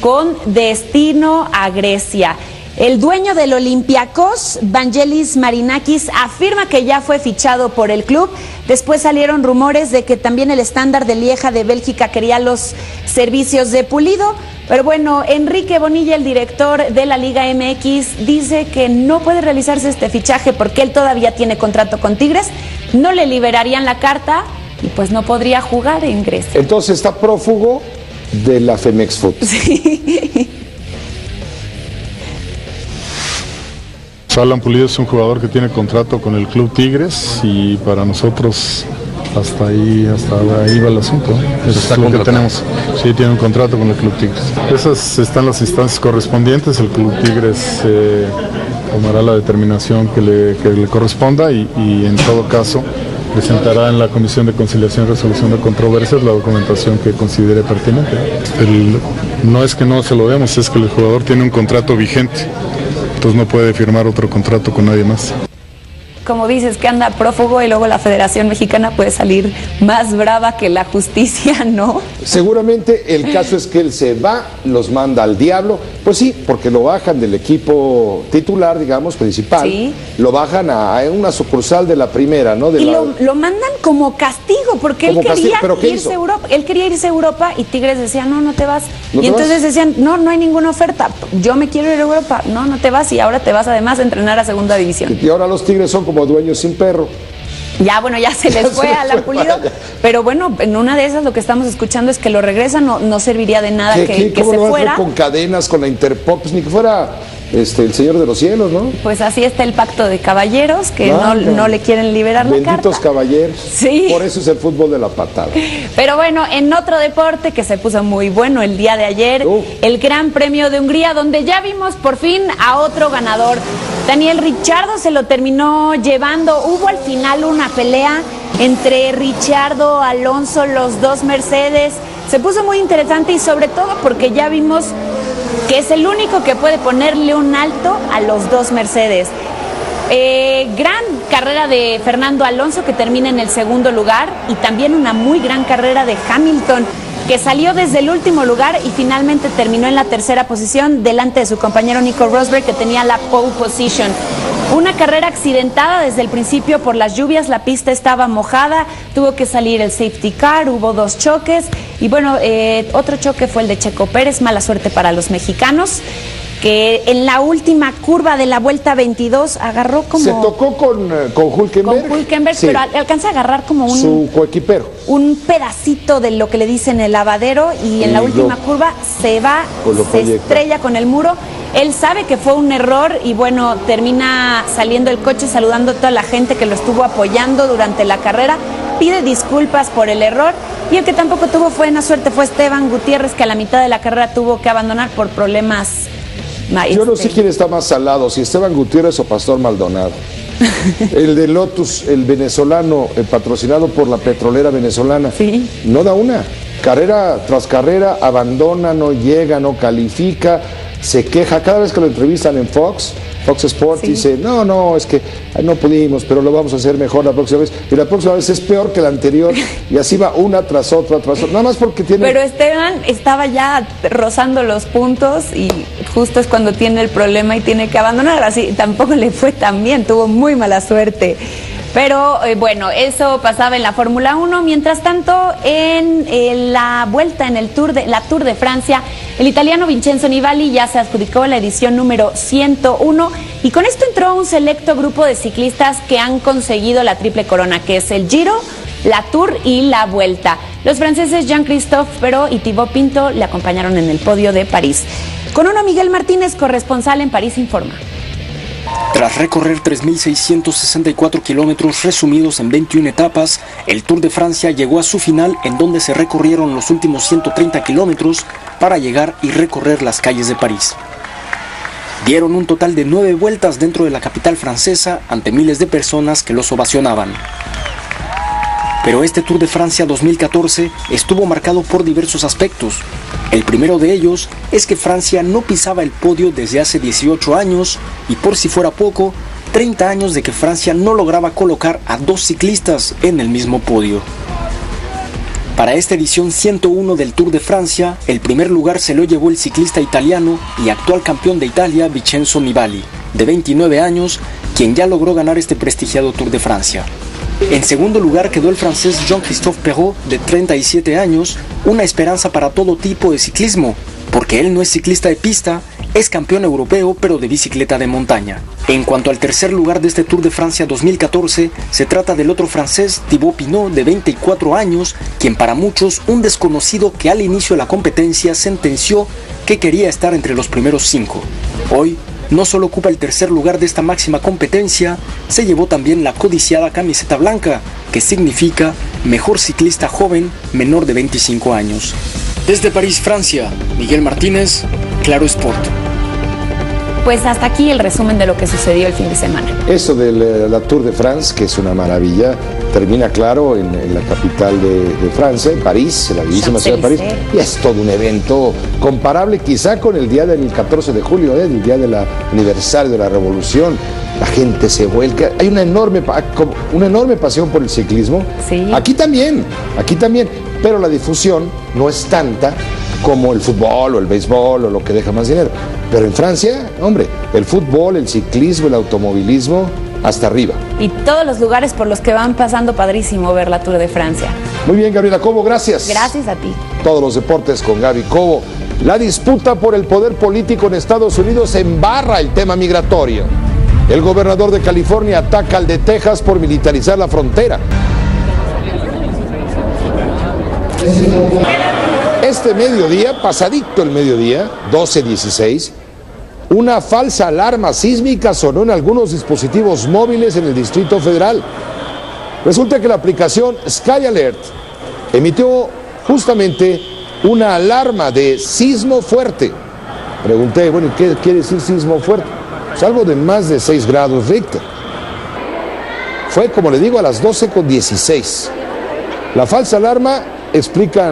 con destino a Grecia. El dueño del Olympiacos, Vangelis Marinakis, afirma que ya fue fichado por el club. Después salieron rumores de que también el Standard de Lieja de Bélgica quería los servicios de Pulido. Pero bueno, Enrique Bonilla, el director de la Liga MX, dice que no puede realizarse este fichaje porque él todavía tiene contrato con Tigres. No le liberarían la carta y pues no podría jugar en Grecia. Entonces está prófugo de la Femex Foot. Sí. Alan Pulido es un jugador que tiene contrato con el Club Tigres y para nosotros hasta ahí va el asunto. Está es lo que contratado. tenemos. Sí, tiene un contrato con el Club Tigres. Esas están las instancias correspondientes. El Club Tigres tomará la determinación que le corresponda y en todo caso presentará en la Comisión de Conciliación y Resolución de Controversias la documentación que considere pertinente. No es que no se lo demos, es que el jugador tiene un contrato vigente, entonces no puede firmar otro contrato con nadie más. Como dices, que anda prófugo y luego la Federación Mexicana puede salir más brava que la justicia, ¿no? Seguramente el caso es que él se va, los manda al diablo, pues sí, porque lo bajan del equipo titular, digamos, principal, Sí. lo bajan a una sucursal de la primera, ¿no? Lo mandan como castigo, porque él Como castigo, quería ¿pero qué irse hizo? a Europa. Él quería irse a Europa y Tigres decía, no te vas. ¿No Y te entonces vas? decían, no hay ninguna oferta. Yo me quiero ir a Europa. No te vas y ahora te vas además a entrenar a segunda división. Y ahora los Tigres son como dueños sin perro. Ya se les fue se a les la fue, Pulido, ya. pero bueno, en una de esas lo que estamos escuchando es que lo regresan, no serviría de nada que ¿Cómo se lo van a hacer fuera. con cadenas, con la Interpol? Pues ni que fuera el Señor de los Cielos, ¿no? Pues así está el pacto de caballeros, que Anda. no le quieren liberar la carta. Benditos caballeros. Sí. Por eso es el fútbol de la patada. Pero bueno, en otro deporte que se puso muy bueno el día de ayer, el Gran Premio de Hungría, donde ya vimos por fin a otro ganador. Daniel Ricciardo se lo terminó llevando. Hubo al final una pelea entre Ricciardo, Alonso, los dos Mercedes. Se puso muy interesante y sobre todo porque ya vimos que es el único que puede ponerle un alto a los dos Mercedes. Gran carrera de Fernando Alonso, que termina en el segundo lugar, y también una muy gran carrera de Hamilton, que salió desde el último lugar y finalmente terminó en la tercera posición delante de su compañero Nico Rosberg, que tenía la pole position. Una carrera accidentada desde el principio por las lluvias, la pista estaba mojada, tuvo que salir el safety car, hubo dos choques y bueno, otro choque fue el de Checo Pérez, mala suerte para los mexicanos, que en la última curva de la vuelta 22 agarró como... Se tocó con Hülkenberg. Con Hülkenberg, Sí. pero alcanza a agarrar como Su coequipero. un pedacito de lo que le dicen el lavadero y en Y la última lo- curva se va, Pues lo se proyecta. estrella con el muro. Él sabe que fue un error y bueno, termina saliendo el coche saludando a toda la gente que lo estuvo apoyando durante la carrera. Pide disculpas por el error y el que tampoco tuvo buena suerte fue Esteban Gutiérrez, que a la mitad de la carrera tuvo que abandonar por problemas. Yo no sé quién está más salado, si Esteban Gutiérrez o Pastor Maldonado. El de Lotus, el venezolano, patrocinado por la petrolera venezolana, no da una. Carrera tras carrera, abandona, no llega, no califica, se queja. Cada vez que lo entrevistan en Fox Sports, dice, no, es que no pudimos, pero lo vamos a hacer mejor la próxima vez. Y la próxima vez es peor que la anterior. Y así va una tras otra, nada más porque tiene... Pero Esteban estaba ya rozando los puntos y justo es cuando tiene el problema y tiene que abandonar. Así tampoco le fue tan bien, tuvo muy mala suerte. Pero bueno, eso pasaba en la Fórmula 1. Mientras tanto, en la vuelta en la Tour de Francia, el italiano Vincenzo Nibali ya se adjudicó la edición número 101 y con esto entró un selecto grupo de ciclistas que han conseguido la triple corona, que es el Giro, la Tour y la Vuelta. Los franceses Jean-Christophe Perrault y Thibaut Pinto le acompañaron en el podio de París. Con uno, Miguel Martínez, corresponsal en París, informa. Tras recorrer 3.664 kilómetros resumidos en 21 etapas, el Tour de Francia llegó a su final, en donde se recorrieron los últimos 130 kilómetros para llegar y recorrer las calles de París. Dieron un total de 9 vueltas dentro de la capital francesa ante miles de personas que los ovacionaban. Pero este Tour de Francia 2014 estuvo marcado por diversos aspectos. El primero de ellos es que Francia no pisaba el podio desde hace 18 años y, por si fuera poco, 30 años de que Francia no lograba colocar a dos ciclistas en el mismo podio. Para esta edición 101 del Tour de Francia, el primer lugar se lo llevó el ciclista italiano y actual campeón de Italia, Vincenzo Nibali, de 29 años, quien ya logró ganar este prestigiado Tour de Francia. En segundo lugar quedó el francés Jean-Christophe Perrault, de 37 años, una esperanza para todo tipo de ciclismo, porque él no es ciclista de pista, es campeón europeo pero de bicicleta de montaña. En cuanto al tercer lugar de este Tour de Francia 2014, se trata del otro francés Thibaut Pinot, de 24 años, quien para muchos un desconocido que al inicio de la competencia sentenció que quería estar entre los primeros 5. Hoy no solo ocupa el tercer lugar de esta máxima competencia, se llevó también la codiciada camiseta blanca, que significa mejor ciclista joven menor de 25 años. Desde París, Francia, Miguel Martínez, Claro Sport. Pues hasta aquí el resumen de lo que sucedió el fin de semana. Eso de la Tour de France, que es una maravilla, termina claro en la capital de Francia, en París, en la bellísima ciudad de París, y es todo un evento comparable quizá con el día del 14 de julio, el día del aniversario de la Revolución. La gente se vuelca, hay una enorme pasión por el ciclismo. Sí. Aquí también, pero la difusión no es tanta como el fútbol o el béisbol o lo que deja más dinero. Pero en Francia, hombre, el fútbol, el ciclismo, el automovilismo, hasta arriba. Y todos los lugares por los que van pasando, padrísimo ver la Tour de Francia. Muy bien, Gabriela Cobo, gracias. Gracias a ti. Todos los deportes con Gaby Cobo. La disputa por el poder político en Estados Unidos embarra el tema migratorio. El gobernador de California ataca al de Texas por militarizar la frontera. Este mediodía, pasadito el mediodía, 12:16, una falsa alarma sísmica sonó en algunos dispositivos móviles en el Distrito Federal. Resulta que la aplicación Sky Alert emitió justamente una alarma de sismo fuerte. Pregunté, bueno, ¿qué quiere decir sismo fuerte? Pues algo de más de 6 grados Richter. Fue, como le digo, a las 12:16. La falsa alarma, explica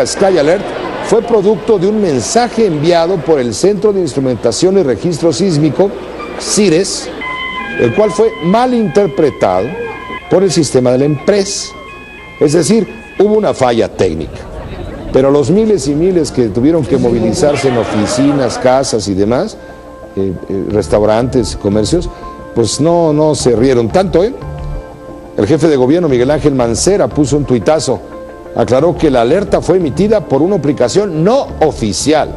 Sky Alert, fue producto de un mensaje enviado por el Centro de Instrumentación y Registro Sísmico, CIRES, el cual fue mal interpretado por el sistema de la empresa. Es decir, hubo una falla técnica. Pero los miles y miles que tuvieron que movilizarse en oficinas, casas y demás, restaurantes, comercios, pues no se rieron tanto, ¿eh? El jefe de gobierno, Miguel Ángel Mancera, puso un tuitazo. Aclaró que la alerta fue emitida por una aplicación no oficial,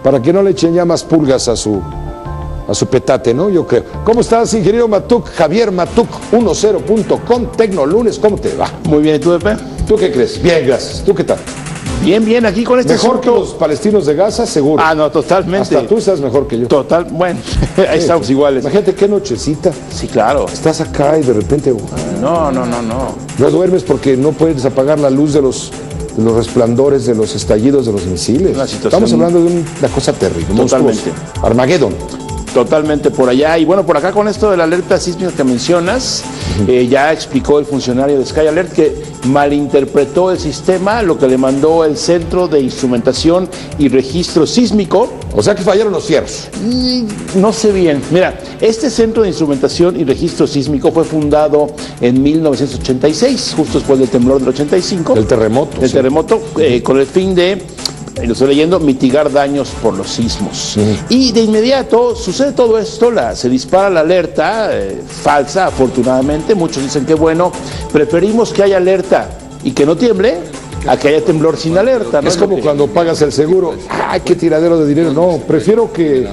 para que no le echen ya más pulgas a su petate, ¿no? Yo creo. ¿Cómo estás, ingeniero Matuk? Javier Matuk, 10.com, Tecnolunes, ¿cómo te va? Muy bien, ¿y tú, Pepe? ¿Tú qué crees? Bien, gracias. ¿Tú qué tal? Bien, aquí con este mejor asunto... que los palestinos de Gaza, seguro. Ah, no, totalmente. Hasta tú estás mejor que yo. Total, bueno, ahí estamos iguales. Imagínate qué nochecita. Sí, claro. Estás acá y de repente... No. No duermes porque no puedes apagar la luz de los resplandores, de los estallidos de los misiles. Estamos hablando de una cosa terrible. Totalmente. Armagedón. Totalmente por allá. Y bueno, por acá con esto de la alerta sísmica que mencionas, ya explicó el funcionario de Sky Alert que malinterpretó el sistema, lo que le mandó el Centro de Instrumentación y Registro Sísmico. O sea que fallaron los fierros. No sé bien. Mira, este Centro de Instrumentación y Registro Sísmico fue fundado en 1986, justo después del temblor del 85. El terremoto. El terremoto, con el fin de... lo estoy leyendo, mitigar daños por los sismos. Y de inmediato sucede todo esto, se dispara la alerta, falsa afortunadamente, muchos dicen que bueno, preferimos que haya alerta y que no tiemble, a que haya temblor sin alerta, ¿no? Es como cuando pagas el seguro, ¡ay, qué tiradero de dinero! No, prefiero que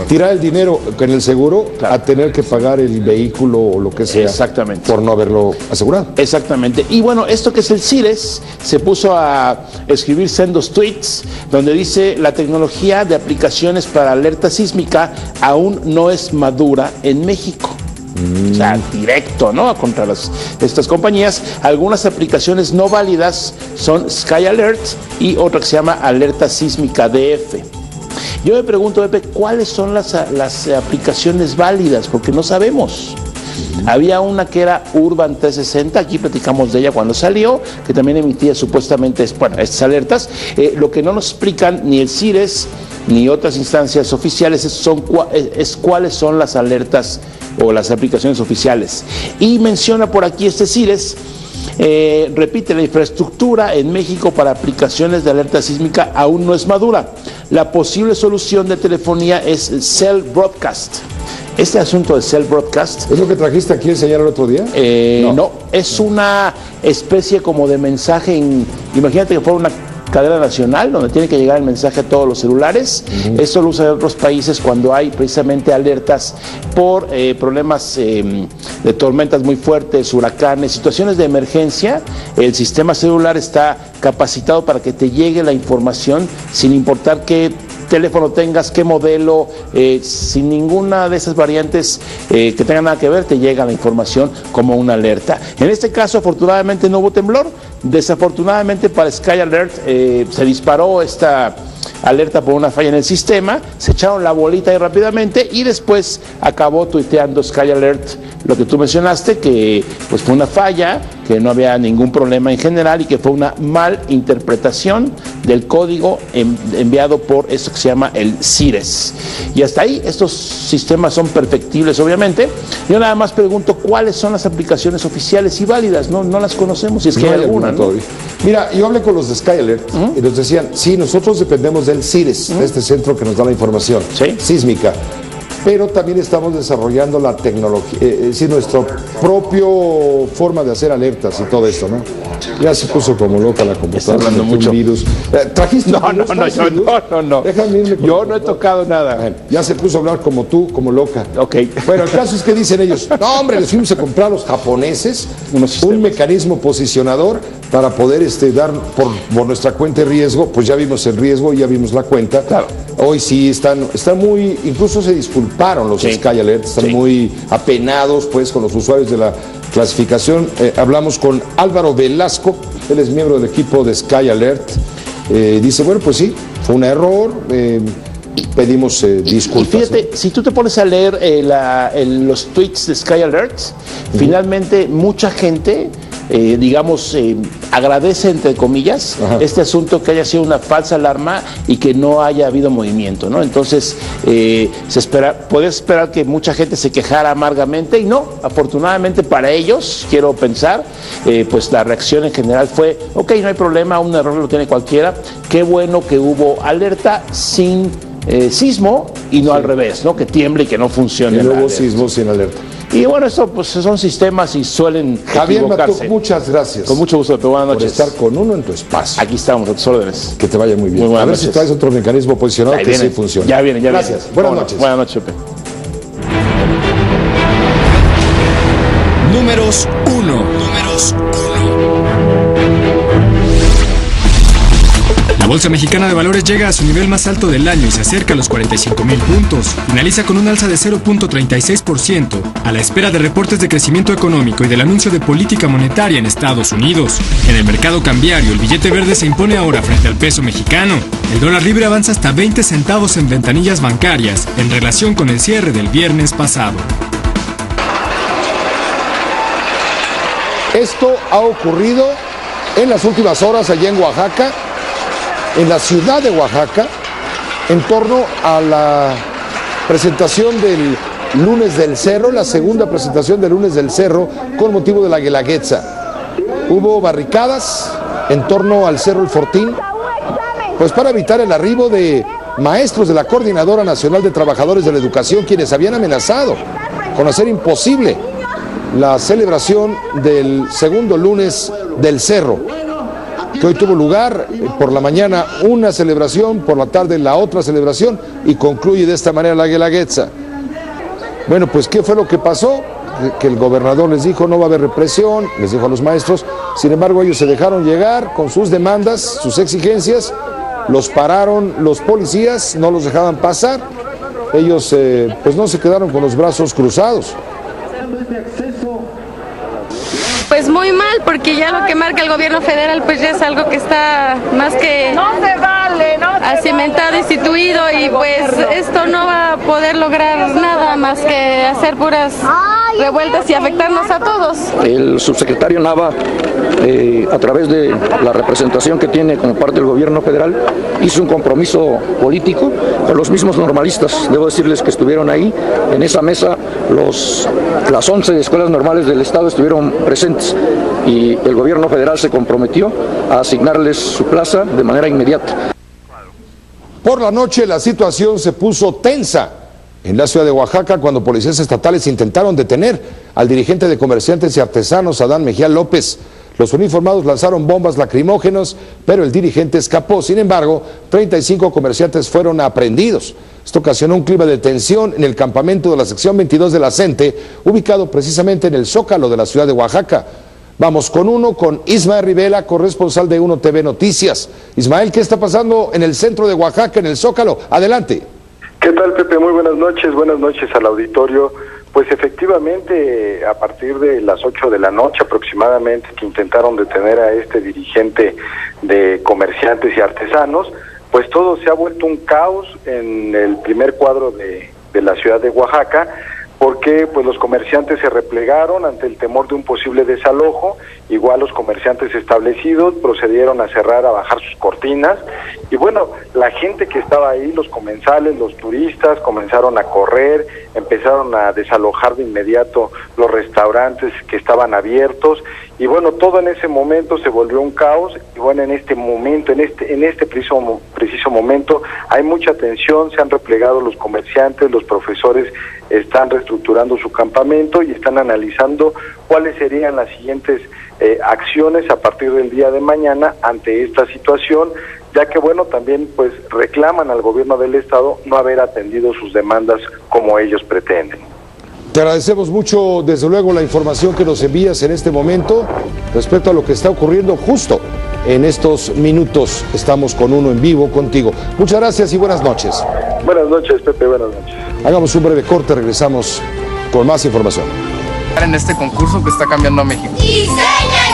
tirar el dinero en el seguro a tener que pagar el vehículo o lo que sea. Exactamente. Por no haberlo asegurado. Exactamente. Y bueno, esto que es el CIRES se puso a escribir sendos tweets donde dice: la tecnología de aplicaciones para alerta sísmica aún no es madura en México. O sea, directo, ¿no? Contra estas compañías. Algunas aplicaciones no válidas son Sky Alert y otra que se llama Alerta Sísmica DF. Yo me pregunto, Pepe, ¿cuáles son las aplicaciones válidas? Porque no sabemos. Había una que era Urban 360, aquí platicamos de ella cuando salió, que también emitía supuestamente, estas alertas. Lo que no nos explican ni el CIRES ni otras instancias oficiales es cuáles son las alertas o las aplicaciones oficiales. Y menciona por aquí este CIRES, repite: la infraestructura en México para aplicaciones de alerta sísmica aún no es madura. La posible solución de telefonía es Cell Broadcast. Este asunto de Cell Broadcast... ¿Es lo que trajiste aquí a enseñar el otro día? No, es una especie como de mensaje, imagínate que fuera una cadena nacional donde tiene que llegar el mensaje a todos los celulares. Esto lo usan en otros países cuando hay precisamente alertas por problemas de tormentas muy fuertes, huracanes, situaciones de emergencia. El sistema celular está capacitado para que te llegue la información sin importar qué teléfono tengas, qué modelo, sin ninguna de esas variantes que tengan nada que ver, te llega la información como una alerta. En este caso, afortunadamente no hubo temblor. Desafortunadamente para Sky Alert se disparó esta alerta por una falla en el sistema, se echaron la bolita ahí rápidamente y después acabó tuiteando Sky Alert lo que tú mencionaste, que pues fue una falla, que no había ningún problema en general y que fue una mal interpretación del código enviado por esto que se llama el CIRES. Y hasta ahí estos sistemas son perfectibles, obviamente. Yo nada más pregunto cuáles son las aplicaciones oficiales y válidas, no las conocemos, si es que hay alguna, ¿no? Mira, yo hablé con los de Sky Alert y nos decían, sí, nosotros dependemos del CIRES, de este centro que nos da la información sísmica, pero también estamos desarrollando la tecnología, es decir, nuestra propia forma de hacer alertas y todo esto, ¿no? Ya se puso como loca la computadora. Está hablando mucho. Virus. ¿Trajiste no. Déjame irme con yo no he tocado nada. Bueno, ya se puso a hablar como tú, como loca. Ok. Bueno, el caso es que dicen ellos, no hombre, les fuimos a comprar a los japoneses un mecanismo posicionador para poder dar por nuestra cuenta de riesgo. Pues ya vimos el riesgo y ya vimos la cuenta. Claro. Hoy sí están muy, incluso se disculparon los Sky Alert, están muy apenados pues con los usuarios de la clasificación. Hablamos con Álvaro Velasco, él es miembro del equipo de Sky Alert. Dice, bueno, pues sí, fue un error, pedimos disculpas. Y fíjate, ¿no? Si tú te pones a leer los tweets de Sky Alert, finalmente mucha gente, agradece, entre comillas, este asunto que haya sido una falsa alarma y que no haya habido movimiento, ¿no? Entonces, podés esperar que mucha gente se quejara amargamente y no, afortunadamente para ellos, quiero pensar, pues la reacción en general fue, ok, no hay problema, un error lo tiene cualquiera, qué bueno que hubo alerta sin sismo y no al revés, ¿no? Que tiemble y que no funcione. Y no hubo sismo sin alerta. Y bueno, esto pues son sistemas y suelen Javier Matuk, muchas gracias. Con mucho gusto, buenas noches. Por estar con uno en tu espacio. Aquí estamos, a tus órdenes. Que te vaya muy bien. Muy a ver noches. si traes otro mecanismo posicionado que sí funcione. Ya viene. Gracias. Buenas noches. Buenas noches, Pepe. Números 1. La Bolsa Mexicana de Valores llega a su nivel más alto del año y se acerca a los 45,000 puntos. Finaliza con un alza de 0.36%, a la espera de reportes de crecimiento económico y del anuncio de política monetaria en Estados Unidos. En el mercado cambiario, el billete verde se impone ahora frente al peso mexicano. El dólar libre avanza hasta 20 centavos en ventanillas bancarias, en relación con el cierre del viernes pasado. Esto ha ocurrido en las últimas horas allá en Oaxaca, en la ciudad de Oaxaca, en torno a la presentación del Lunes del Cerro, la segunda presentación del Lunes del Cerro con motivo de la Guelaguetza. Hubo barricadas en torno al Cerro El Fortín, pues para evitar el arribo de maestros de la Coordinadora Nacional de Trabajadores de la Educación, quienes habían amenazado con hacer imposible la celebración del segundo Lunes del Cerro, que hoy tuvo lugar por la mañana una celebración, por la tarde la otra celebración y concluye de esta manera la Guelaguetza. Bueno, pues ¿qué fue lo que pasó? Que el gobernador les dijo no va a haber represión, les dijo a los maestros, sin embargo ellos se dejaron llegar con sus demandas, sus exigencias, los pararon los policías, no los dejaban pasar, ellos pues no se quedaron con los brazos cruzados. Pues muy mal, porque ya lo que marca el gobierno federal pues ya es algo que está más que cimentado, instituido, y pues esto no va a poder lograr nada más que hacer puras revueltas y afectarnos a todos. El subsecretario Nava, a través de la representación que tiene como parte del gobierno federal, hizo un compromiso político con los mismos normalistas. Debo decirles que estuvieron ahí, en esa mesa, las 11 escuelas normales del estado estuvieron presentes y el gobierno federal se comprometió a asignarles su plaza de manera inmediata. Por la noche la situación se puso tensa en la ciudad de Oaxaca cuando policías estatales intentaron detener al dirigente de comerciantes y artesanos Adán Mejía López. Los uniformados lanzaron bombas lacrimógenas, pero el dirigente escapó. Sin embargo, 35 comerciantes fueron aprehendidos. Esto ocasionó un clima de tensión en el campamento de la sección 22 de la CENTE, ubicado precisamente en el Zócalo de la ciudad de Oaxaca. Vamos con uno, con Ismael Rivera, corresponsal de Uno TV Noticias. Ismael, ¿qué está pasando en el centro de Oaxaca, en el Zócalo? Adelante. ¿Qué tal, Pepe? Muy buenas noches al auditorio. Pues efectivamente, a partir de las 8 de la noche aproximadamente, que intentaron detener a este dirigente de comerciantes y artesanos, pues todo se ha vuelto un caos en el primer cuadro de la ciudad de Oaxaca, porque pues los comerciantes se replegaron ante el temor de un posible desalojo. Igual los comerciantes establecidos procedieron a cerrar, a bajar sus cortinas, y bueno, la gente que estaba ahí, los comensales, los turistas, comenzaron a correr, empezaron a desalojar de inmediato los restaurantes que estaban abiertos, y bueno, todo en ese momento se volvió un caos. Y bueno, en este momento, en este preciso momento, hay mucha tensión, se han replegado los comerciantes, los profesores están reestructurando su campamento y están analizando cuáles serían las siguientes acciones a partir del día de mañana ante esta situación, ya que bueno, también pues reclaman al gobierno del estado no haber atendido sus demandas como ellos pretenden. Te agradecemos mucho, desde luego, la información que nos envías en este momento respecto a lo que está ocurriendo justo en estos minutos. Estamos con Uno en vivo contigo. Muchas gracias y buenas noches. Buenas noches, Pepe, buenas noches. Hagamos un breve corte, regresamos con más información. En este concurso que está cambiando a México. ¡Diseña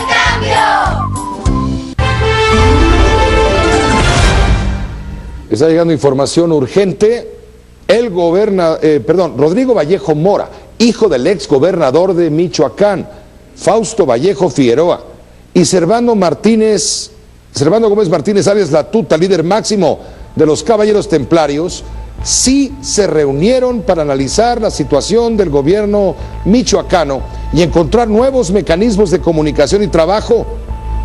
el cambio! Está llegando información urgente. Rodrigo Vallejo Mora, hijo del ex gobernador de Michoacán, Fausto Vallejo Figueroa, y Servando Gómez Martínez, alias La Tuta, líder máximo de los Caballeros Templarios, sí se reunieron para analizar la situación del gobierno michoacano y encontrar nuevos mecanismos de comunicación y trabajo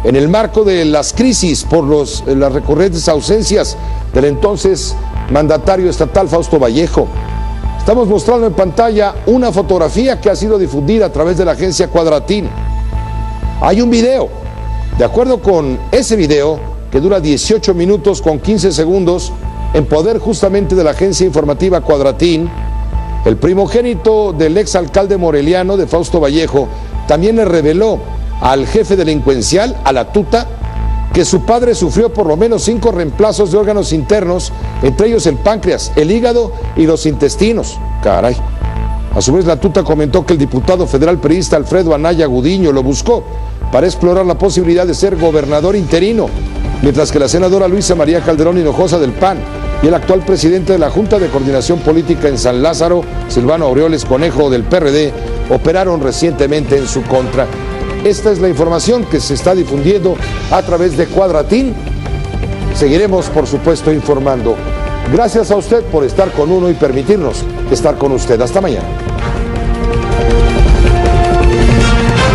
en el marco de las crisis por las recurrentes ausencias del entonces mandatario estatal Fausto Vallejo. Estamos mostrando en pantalla una fotografía que ha sido difundida a través de la agencia Cuadratín. Hay un video. De acuerdo con ese video, que dura 18 minutos con 15 segundos, en poder justamente de la agencia informativa Cuadratín, el primogénito del exalcalde moreliano de Fausto Vallejo también le reveló al jefe delincuencial, a La Tuta, que su padre sufrió por lo menos 5 reemplazos de órganos internos, entre ellos el páncreas, el hígado y los intestinos. Caray. A su vez, La Tuta comentó que el diputado federal priista Alfredo Anaya Gudiño lo buscó para explorar la posibilidad de ser gobernador interino, mientras que la senadora Luisa María Calderón Hinojosa del PAN y el actual presidente de la Junta de Coordinación Política en San Lázaro, Silvano Aureoles Conejo del PRD, operaron recientemente en su contra. Esta es la información que se está difundiendo a través de Cuadratín. Seguiremos, por supuesto, informando. Gracias a usted por estar con Uno y permitirnos estar con usted. Hasta mañana.